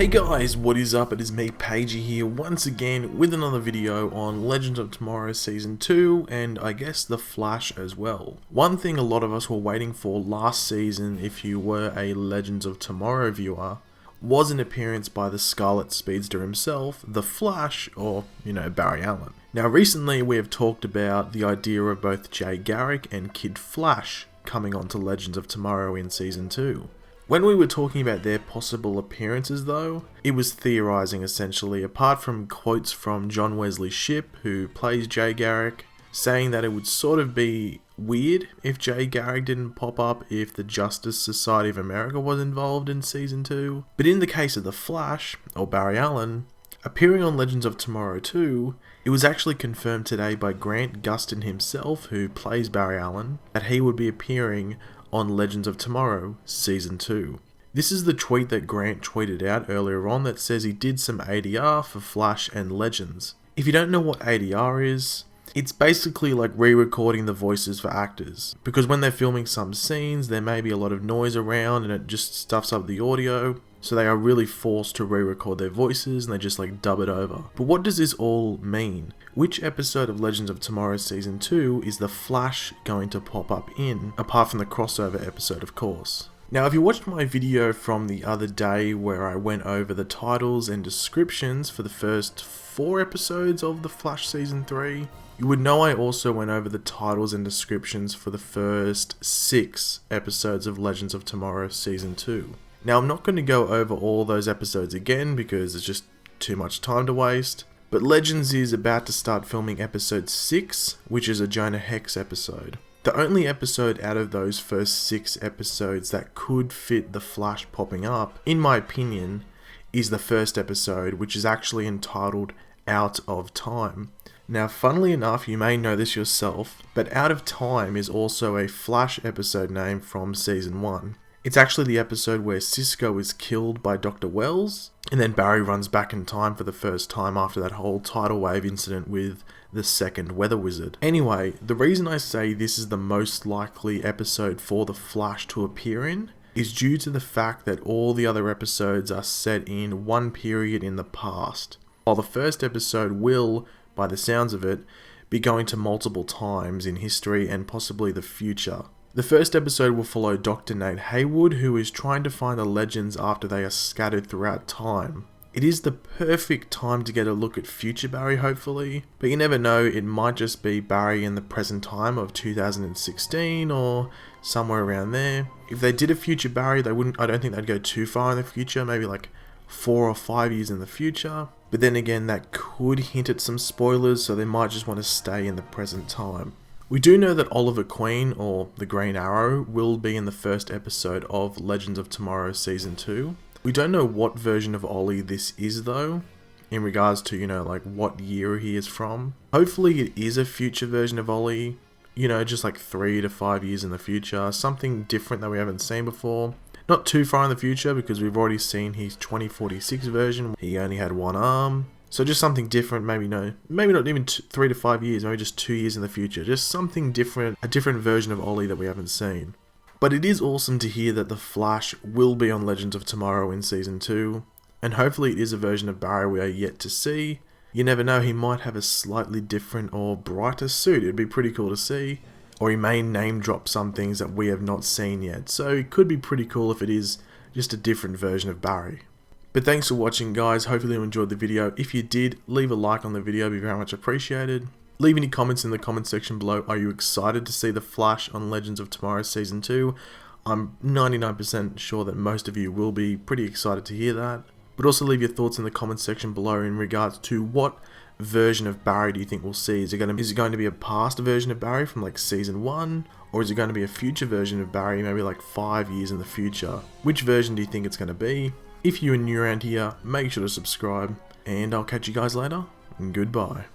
Hey guys, what is up? It is me, Pagey here, once again with another video on Legends of Tomorrow Season 2, and I guess The Flash as well. One thing a lot of us were waiting for last season, if you were a Legends of Tomorrow viewer, was an appearance by the Scarlet Speedster himself, The Flash, or, Barry Allen. Now recently we have talked about the idea of both Jay Garrick and Kid Flash coming onto Legends of Tomorrow in Season 2. When we were talking about their possible appearances though, it was theorising essentially, apart from quotes from John Wesley Shipp, who plays Jay Garrick, saying that it would sort of be weird if Jay Garrick didn't pop up if the Justice Society of America was involved in Season 2. But in the case of The Flash, or Barry Allen, appearing on Legends of Tomorrow 2, it was actually confirmed today by Grant Gustin himself, who plays Barry Allen, that he would be appearing on Legends of Tomorrow Season 2. This is the tweet that Grant tweeted out earlier on that says he did some ADR for Flash and Legends. If you don't know what ADR is, it's basically like re-recording the voices for actors, because when they're filming some scenes there may be a lot of noise around and it just stuffs up the audio, so they are really forced to re-record their voices and they just dub it over. But what does this all mean? Which episode of Legends of Tomorrow Season 2 is the Flash going to pop up in, apart from the crossover episode of course? Now if you watched my video from the other day where I went over the titles and descriptions for the first 4 episodes of The Flash Season 3, you would know I also went over the titles and descriptions for the first 6 episodes of Legends of Tomorrow Season 2. Now I'm not going to go over all those episodes again because it's just too much time to waste, but Legends is about to start filming episode 6, which is a Jonah Hex episode. The only episode out of those first 6 episodes that could fit the Flash popping up, in my opinion, is the first episode, which is actually entitled Out of Time. Now funnily enough, you may know this yourself, but Out of Time is also a Flash episode name from Season 1. It's actually the episode where Cisco is killed by Dr. Wells, and then Barry runs back in time for the first time after that whole tidal wave incident with the second Weather Wizard. Anyway, the reason I say this is the most likely episode for the Flash to appear in is due to the fact that all the other episodes are set in one period in the past, while the first episode will, by the sounds of it, be going to multiple times in history and possibly the future. The first episode will follow Dr. Nate Haywood, who is trying to find the Legends after they are scattered throughout time. It is the perfect time to get a look at future Barry, hopefully, but you never know, it might just be Barry in the present time of 2016 or somewhere around there. If they did a future Barry, I don't think they'd go too far in the future, maybe 4 or 5 years in the future. But then again, that could hint at some spoilers, so they might just want to stay in the present time. We do know that Oliver Queen, or the Green Arrow, will be in the first episode of Legends of Tomorrow Season 2. We don't know what version of Ollie this is though, in regards to, what year he is from. Hopefully it is a future version of Ollie, just 3 to 5 years in the future, something different that we haven't seen before. Not too far in the future because we've already seen his 2046 version, he only had one arm. So just something different, maybe not even 3 to 5 years, maybe just 2 years in the future. Just something different, a different version of Ollie that we haven't seen. But it is awesome to hear that the Flash will be on Legends of Tomorrow in Season 2. And hopefully it is a version of Barry we are yet to see. You never know, he might have a slightly different or brighter suit. It'd be pretty cool to see. Or he may name drop some things that we have not seen yet. So it could be pretty cool if it is just a different version of Barry. But thanks for watching guys, hopefully you enjoyed the video. If you did, leave a like on the video, it'd be very much appreciated. Leave any comments in the comment section below. Are you excited to see the Flash on Legends of Tomorrow Season 2? I'm 99% sure that most of you will be pretty excited to hear that. But also leave your thoughts in the comment section below in regards to what version of Barry do you think we'll see? Is it going to be a past version of Barry from Season 1? Or is it going to be a future version of Barry, maybe 5 years in the future? Which version do you think it's going to be? If you are new around here, make sure to subscribe, and I'll catch you guys later, and goodbye.